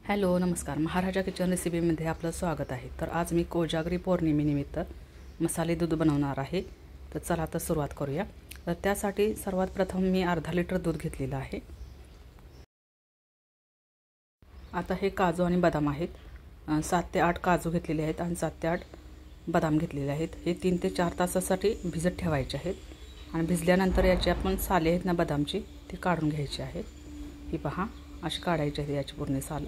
Hello नमस्कार, महाराजा kitchen रेसिपीमध्ये आपलं स्वागत आहे। तर आज मी कोजागरी पौर्णिमेनिमित्त मसाले दूध बनवणार आहे। तर चला आता सुरुवात करूया। तर त्यासाठी सर्वात प्रथम मी अर्धा लिटर दूध घेतलेलं आहे। आता हे काजू आणि बदाम आहेत, 7 ते 8 काजू घेतलेले आहेत आणि 7 ते 8 बदाम घेतलेले आहेत। हे 3 ते 4 तासासाठी भिजत ठेवायचे आहेत आणि भिजल्यानंतर याची आपण साले आहेत ना बदामची ती काढून घ्यायची आहेत। ही पहा, अशी काढायची आहे याची पूर्ण साल।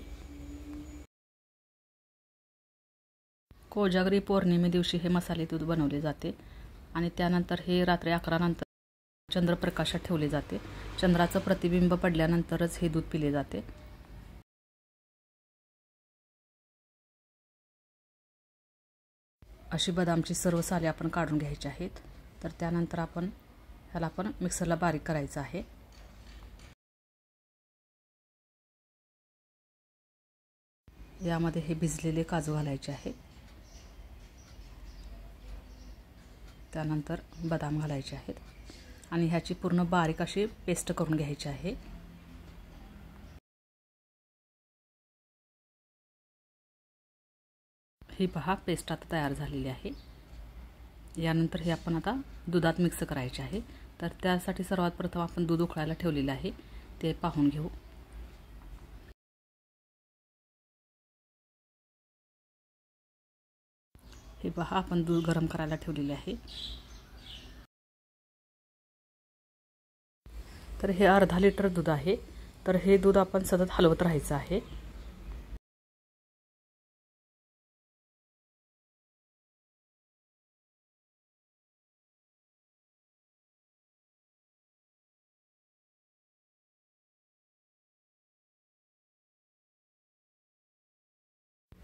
कोजागरी पौर्णिमे दिवशी हे मसाले दूध बनवले जाते आणि त्यानंतर हे रात्री 11 नंतर चंद्रप्रकाशात ठेवले जाते। चंद्राचं प्रतिबिंब पडल्यानंतरच हे दूध पिले जाते। अशी बदामची सर्व साले आपण काढून घ्यायची आहेत। तर त्यानंतर ह्याला आपण मिक्सरला बारीक करायचं आहे। यामध्ये हे भिजलेले काजू घालायचे आहे, त्यानंतर बदाम घालायचे आहेत आणि ह्याची पूर्ण बारीक अशी पेस्ट करून घ्यायची आहे। ही पहा, पेस्ट आता तयार झालेली आहे। यानंतर हे आपण आता दुधात मिक्स करायचे आहे। तर त्यासाठी सर्वात प्रथम आपण दूध उकळायला ठेवलेले आहे, ते पाहून घेऊ। हे पहा, आपण दूध गरम करायला ठेवलेले आहे। तर हे अर्धा लिटर दूध आहे। तर हे दूध आपण सतत हलवत राहायचं आहे।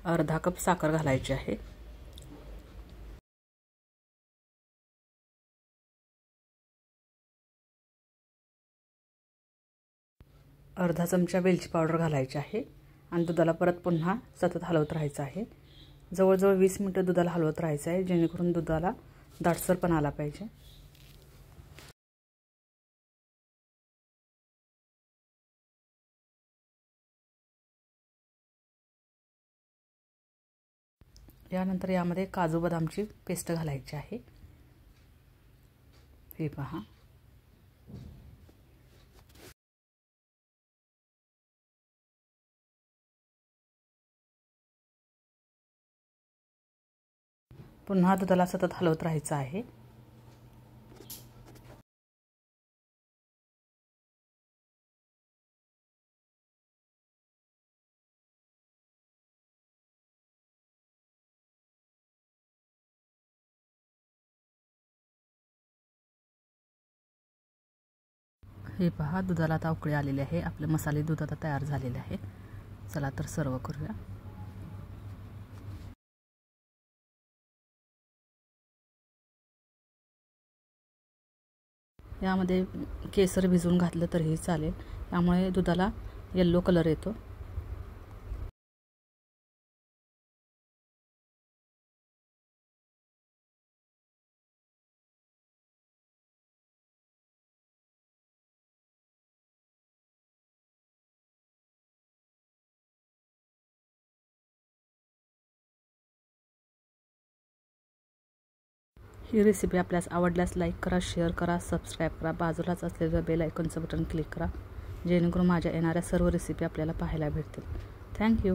अर्धा कप साखर घालायची आहे। अर्धा चमचा वेलची पावडर घालायची आहे आणि दुधाला परत पुन्हा सतत हलवत राहायचं आहे। जवळजवळ 20 मिनिटं दुधाला हलवत राहायचं आहे, जेणेकरून दुधाला दाटसरपणा आला पाहिजे। यानंतर यामध्ये काजू बदामची पेस्ट घालायची आहे। हे पहा, पुन्हा दुधाला सतत हलवत राहायचं आहे। हे पहा, दुधाला आता उकळी आलेली आहे। आपले मसाले दूध आता तयार झालेले आहे। चला तर सर्व करूया। यामध्ये केसर भिजवून घातलं तरीही चालेल, त्यामुळे दुधाला येलो कलर येतो। ही रेसिपी आपल्यास आवडल्यास लाईक करा, शेअर करा, सबस्क्राईब करा। बाजूलाच असलेलं बेल आयकॉनचं बटन क्लिक करा, जेणेकरून माझ्या येणाऱ्या सर्व रेसिपी आपल्याला पाहायला भेटतील। थँक्यू।